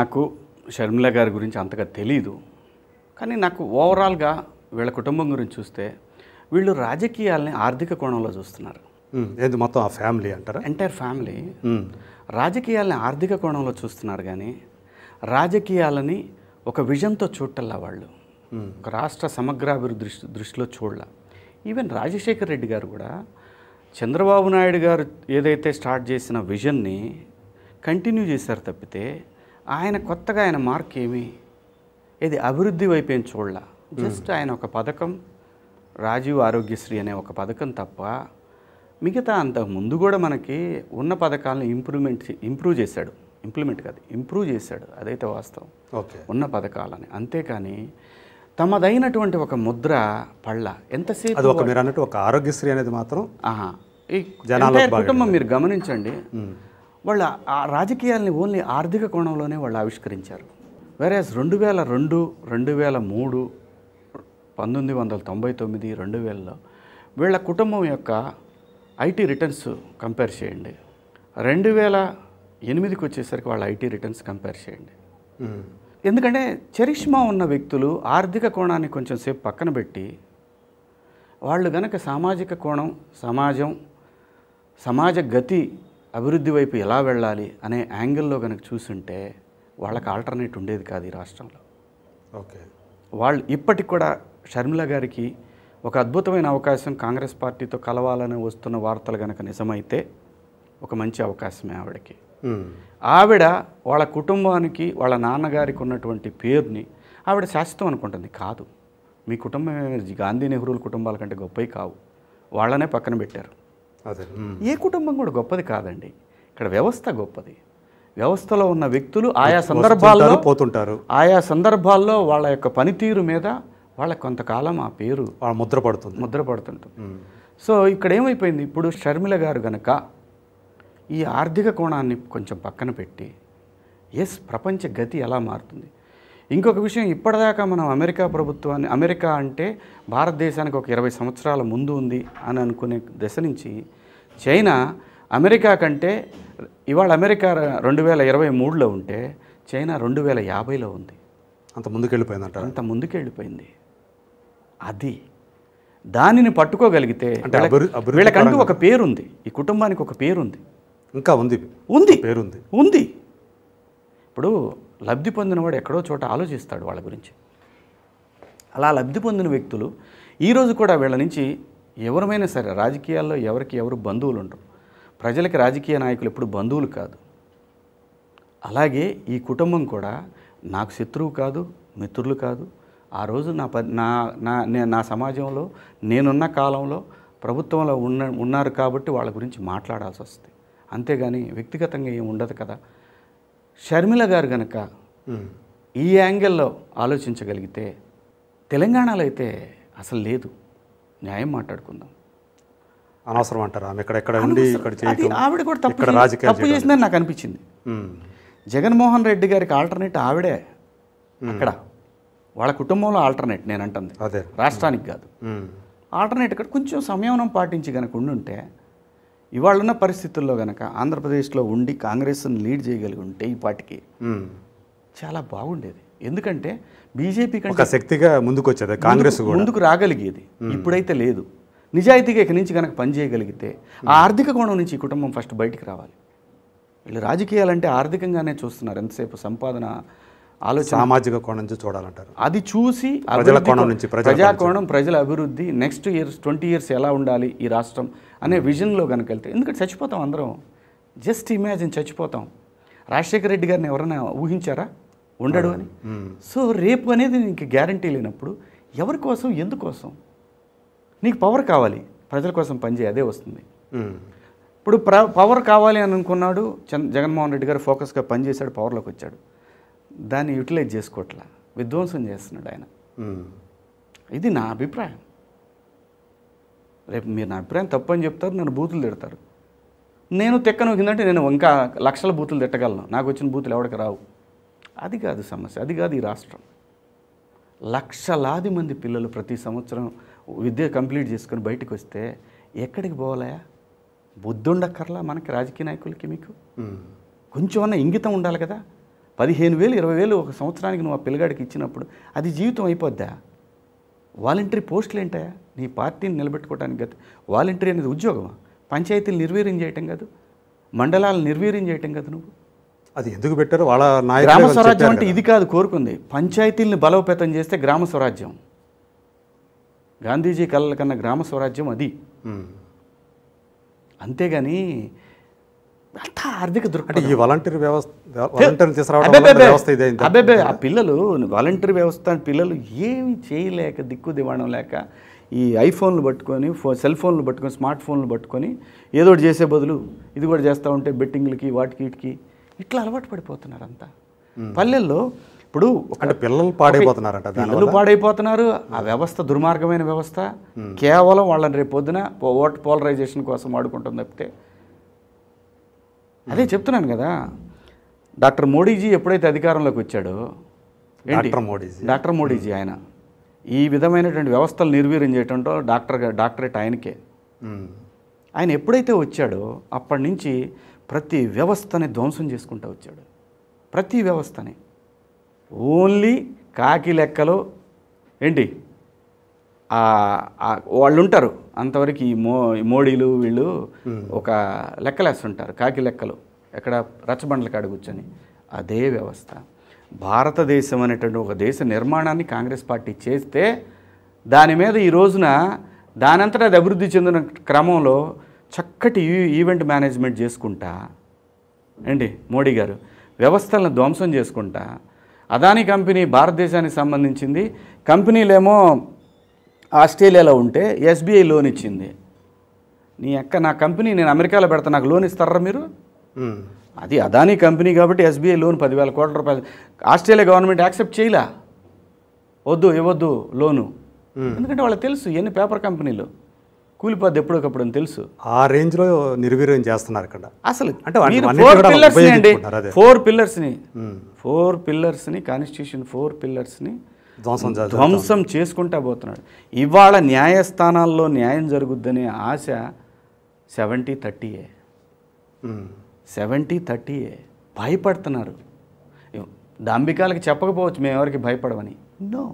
నాకు షర్మిల గారి గురించి అంతగా తెలీదు. కానీ నాకు ఓవరాల్‌గా వీళ్ళ కుటుంబం గురించి చూస్తే వీళ్ళు రాజకీయాల్ని ఆర్థిక కోణంలో చూస్తున్నారు. ఏది మొత్తం ఆ ఫ్యామిలీ అంటారా? ఎంటైర్ ఫ్యామిలీ రాజకీయాల్ని ఆర్థిక కోణంలో చూస్తున్నారు కానీ రాజకీయాలని ఒక విజన్‌తో చూడటల్లా వాళ్ళు. ఒక రాష్ట్ర సమగ్రాభివృద్ధి దృష్టిలో చూడలా. ఈవెన్ రాజశేఖర్ రెడ్డి గారు కూడా చంద్రబాబు నాయుడు గారు ఏదైతే స్టార్ట్ చేసిన విజన్ని కంటిన్యూ చేశారు తప్పితే ఆయన కొత్తగా ఆయన మార్క్ ఏది అభివృద్ధి వైపు ఏం చూడలా. జస్ట్ ఆయన ఒక పథకం రాజీవ్ ఆరోగ్యశ్రీ అనే ఒక పథకం తప్ప మిగతా అంతకు ముందు కూడా మనకి ఉన్న పథకాలను ఇంప్రూవ్ చేశాడు. ఇంప్రూవ్ చేశాడు, అదైతే వాస్తవం. ఓకే, ఉన్న పథకాలని. అంతేకాని తమదైనటువంటి ఒక ముద్ర పళ్ళ ఎంతసేపు అది ఒక మీరు అన్నట్టు ఒక ఆరోగ్యశ్రీ అనేది మాత్రం ఈ కుటుంబం మీరు గమనించండి, వాళ్ళ ఆ రాజకీయాల్ని ఓన్లీ ఆర్థిక కోణంలోనే వాళ్ళు ఆవిష్కరించారు. వేరేస్ 2002, 2003, 1999, 2000లో వీళ్ళ కుటుంబం యొక్క ఐటీ రిటర్న్స్ కంపేర్ చేయండి. 2008కి వచ్చేసరికి వాళ్ళ ఐటీ రిటర్న్స్ కంపేర్ చేయండి. ఎందుకంటే చరిష్మా ఉన్న వ్యక్తులు ఆర్థిక కోణాన్ని కొంచెం సేపు పక్కన పెట్టి వాళ్ళు గనక సామాజిక కోణం, సమాజ గతి అభివృద్ధి వైపు ఎలా వెళ్ళాలి అనే యాంగిల్లో కనుక చూసుంటే వాళ్ళకి ఆల్టర్నేట్ ఉండేది కాదు ఈ రాష్ట్రంలో. ఓకే, వాళ్ళు ఇప్పటికి కూడా షర్మిల గారికి ఒక అద్భుతమైన అవకాశం కాంగ్రెస్ పార్టీతో కలవాలని వస్తున్న వార్తలు కనుక నిజమైతే ఒక మంచి అవకాశమే ఆవిడకి. ఆవిడ వాళ్ళ కుటుంబానికి వాళ్ళ నాన్నగారికి ఉన్నటువంటి పేరుని ఆవిడ శాశ్వతం అనుకుంటుంది. కాదు, మీ కుటుంబం గాంధీ నెహ్రూల కుటుంబాల కంటే గొప్పవి కావు, వాళ్ళనే పక్కన పెట్టారు. అదే ఏ కుటుంబం కూడా గొప్పది కాదండి, ఇక్కడ వ్యవస్థ గొప్పది. వ్యవస్థలో ఉన్న వ్యక్తులు ఆయా సందర్భాల్లో పోతుంటారు, ఆయా సందర్భాల్లో వాళ్ళ యొక్క పనితీరు మీద వాళ్ళకి కొంతకాలం ఆ పేరు ముద్ర పడుతుంటుంది. సో ఇక్కడ ఏమైపోయింది, ఇప్పుడు షర్మిల గారు గనక ఈ ఆర్థిక కోణాన్ని కొంచెం పక్కన పెట్టి ప్రపంచ గతి ఎలా మారుతుంది. ఇంకొక విషయం, ఇప్పటిదాకా మనం అమెరికా అంటే భారతదేశానికి ఒక 20 సంవత్సరాల ముందు ఉంది అని అనుకునే దశ నుంచి చైనా అమెరికా కంటే ఇవాళ అమెరికా 2023లో ఉంటే చైనా 2050లో ఉంది. అంత ముందుకెళ్ళిపోయింది. అది దానిని పట్టుకోగలిగితే వీళ్ళకంటూ ఒక పేరుంది, ఈ కుటుంబానికి ఒక పేరుంది, ఇంకా ఉంది. ఇప్పుడు లబ్ధి పొందినవాడు ఎక్కడో చోట ఆలోచిస్తాడు వాళ్ళ గురించి. అలా లబ్ధి పొందిన వ్యక్తులు ఈరోజు కూడా వీళ్ళ నుంచి ఎవరమైనా సరే రాజకీయాల్లో ఎవరు బంధువులు ఉండరు. ప్రజలకి రాజకీయ నాయకులు ఎప్పుడు బంధువులు కాదు. అలాగే ఈ కుటుంబం కూడా నాకు శత్రువు కాదు, మిత్రులు కాదు. ఆ రోజు నా సమాజంలో నేనున్న కాలంలో ప్రభుత్వంలో ఉన్నారు కాబట్టి వాళ్ళ గురించి మాట్లాడాల్సి వస్తుంది. అంతేగాని వ్యక్తిగతంగా ఏమి ఉండదు కదా. షర్మిల గారు కనుక ఈ యాంగిల్లో ఆలోచించగలిగితే తెలంగాణలో అయితే అసలు లేదు. న్యాయం మాట్లాడుకుందాం. అనవసరం అంటారా? ఆవిడ కూడా తప్పు చేసిందని నాకు అనిపించింది. జగన్మోహన్ రెడ్డి గారికి ఆల్టర్నేట్ ఆవిడే. అక్కడ వాళ్ళ కుటుంబంలో ఆల్టర్నేట్ నేను అంటుంది, రాష్ట్రానికి కాదు. ఆల్టర్నేట్ ఇక్కడ కొంచెం సంయమనం పాటించి కనుక ఉండుంటే ఇవాళ ఉన్న పరిస్థితుల్లో కనుక ఆంధ్రప్రదేశ్లో ఉండి కాంగ్రెస్ని లీడ్ చేయగలిగి ఉంటే ఈ పార్టీకి చాలా బాగుండేది. ఎందుకంటే బీజేపీ కంటే శక్తిగా ముందుకు రాగలిగేది. ఇప్పుడైతే లేదు. నిజాయితీగా ఇక్కడి నుంచి కనుక పనిచేయగలిగితే ఆ ఆర్థిక కోణం నుంచి ఈ కుటుంబం ఫస్ట్ బయటికి రావాలి. వీళ్ళు రాజకీయాలంటే ఆర్థికంగానే చూస్తున్నారు. ఎంతసేపు సంపాదన ఆలోచన, సామాజిక కోణం నుంచి చూడాలంటారు. అది చూసి ప్రజాకోణం, ప్రజల అభివృద్ధి, నెక్స్ట్ 20 years ఎలా ఉండాలి ఈ రాష్ట్రం అనే విజన్లో కనుక వెళ్తే, ఎందుకంటే చచ్చిపోతాం అందరం. జస్ట్ ఇమాజిన్, చచ్చిపోతాం. రాజశేఖర రెడ్డి గారిని ఎవరైనా ఊహించారా ఉండడు అని? సో రేపు అనేది నీకు గ్యారంటీ లేనప్పుడు ఎవరి కోసం, ఎందుకోసం? నీకు పవర్ కావాలి, ప్రజల కోసం పనిచేయ, అదే వస్తుంది. ఇప్పుడు పవర్ కావాలి అని అనుకున్నాడు జగన్మోహన్ రెడ్డి గారు, ఫోకస్గా పనిచేశాడు, పవర్లోకి వచ్చాడు. దాన్ని యూటిలైజ్ చేసుకోవట్లా, విధ్వంసం చేస్తున్నాడు ఆయన. ఇది నా అభిప్రాయం. రేపు మీరు నా అభిప్రాయం తప్పు అని చెప్తారు, నన్ను బూతులు తిడతారు. నేను తెక్కనొక్కిందంటే నేను ఇంకా లక్షల బూతులు తిట్టగలను, నాకు వచ్చిన బూతులు ఎవరికి రావు. అది కాదు సమస్య, అది కాదు ఈ రాష్ట్రం. లక్షలాది మంది పిల్లలు ప్రతి సంవత్సరం విద్య కంప్లీట్ చేసుకొని బయటకు వస్తే ఎక్కడికి పోవాలా? బుద్ధి ఉండక్కర్లా మనకి రాజకీయ నాయకులకి? మీకు కొంచెం అన్న ఇంగితం ఉండాలి కదా. 15,000 20,000 ఒక సంవత్సరానికి నువ్వు ఆ పిల్లగాడికి ఇచ్చినప్పుడు అది జీవితం అయిపోద్దా? వాలంటరీ పోస్టులు ఏంటా? నీ పార్టీని నిలబెట్టుకోవడానికి గత వాలంటరీ అనేది ఉద్యోగమా? పంచాయతీలు నిర్వీర్యం చేయటం కాదు, మండలాలు నిర్వీర్యం చేయటం కాదు. నువ్వు అది ఎందుకు పెట్టారు? వాళ్ళ గ్రామ స్వరాజ్యం అంటే ఇది కాదు కోరుకుంది. పంచాయతీలను బలోపేతం చేస్తే గ్రామ స్వరాజ్యం. గాంధీజీ కలల కన్నా గ్రామ స్వరాజ్యం అది. అంతేగాని అంతా ఆర్థిక దృక్పథం. ఈ వాలంటీర్ వ్యవస్థ అబ్బాయి ఆ పిల్లలు వాలంటీర్ వ్యవస్థ పిల్లలు ఏమి చేయలేక దిక్కు దివాణం లేక ఈ ఐఫోన్లు పట్టుకొని సెల్ ఫోన్లు పట్టుకొని స్మార్ట్ ఫోన్లు పట్టుకొని ఏదో ఒకటి చేసే బదులు ఇది కూడా చేస్తూ ఉంటే బెట్టింగ్లకి వాటికి వీటికి ఇట్లా అలవాటు పడిపోతున్నారు అంతా పల్లెల్లో. ఇప్పుడు అంటే పిల్లలు పాడైపోతున్నారంట, పిల్లలు పాడైపోతున్నారు. ఆ వ్యవస్థ దుర్మార్గమైన వ్యవస్థ. కేవలం వాళ్ళని రేపు పొద్దున ఓట్ పోలరైజేషన్ కోసం వాడుకుంటుంది తప్పితే. అదే చెప్తున్నాను కదా, డాక్టర్ మోడీజీ ఎప్పుడైతే అధికారంలోకి వచ్చాడో, డాక్టర్ మోడీజీ ఆయన ఈ విధమైనటువంటి వ్యవస్థలు నిర్వీర్యం చేయటంతో డాక్టరేట్ ఆయనకే. ఆయన ఎప్పుడైతే వచ్చాడో అప్పటి నుంచి ప్రతి వ్యవస్థని ధ్వంసం చేసుకుంటూ వచ్చాడు. ప్రతి వ్యవస్థని ఓన్లీ కాకి లెక్కలో ఏంటి వాళ్ళు ఉంటారు అంతవరకు. ఈ మోడీలు వీళ్ళు ఒక లెక్కలేస్తుంటారు కాకి లెక్కలు, ఎక్కడ రచ్చబండల కాడ కూర్చొని. అదే వ్యవస్థ భారతదేశం అనేటువంటి ఒక దేశ నిర్మాణాన్ని కాంగ్రెస్ పార్టీ చేస్తే దాని మీద ఈ రోజున దానంతటా అది అభివృద్ధి చెందిన క్రమంలో చక్కటి ఈవెంట్ మేనేజ్మెంట్ చేసుకుంటా ఏంటి మోడీ గారు వ్యవస్థలను ధ్వంసం చేసుకుంటా. అదానీ కంపెనీ భారతదేశానికి సంబంధించింది. కంపెనీలేమో ఆస్ట్రేలియాలో ఉంటే ఎస్బీఐ లోన్ ఇచ్చింది. నా కంపెనీ నేను అమెరికాలో పెడతా, నాకు లోన్ ఇస్తారా మీరు? అది అదానీ కంపెనీ కాబట్టి ఎస్బీఐ లోన్ 10,000 కోట్ల రూపాయలు. ఆస్ట్రేలియా గవర్నమెంట్ యాక్సెప్ట్ చేయలా, ఇవ్వద్దు లోను. ఎందుకంటే వాళ్ళకి తెలుసు ఎన్ని పేపర్ కంపెనీలు కూలిపోద్ది ఎప్పటికప్పుడు అని తెలుసు. ఆ రేంజ్లో నిర్వీర్యం చేస్తున్నారు ఇక్కడ. అసలు అంటే 4 పిల్లర్స్ని కాన్స్టిట్యూషన్ 4 పిల్లర్స్ని ధ్వంసం చేసుకుంటా పోతున్నాడు. ఇవాళ న్యాయస్థానాల్లో న్యాయం జరుగుద్దనే ఆశ 70-30. 70-30 భయపడుతున్నారు. డాంబికాలకి చెప్పకపోవచ్చు మేము ఎవరికి భయపడమని. నో.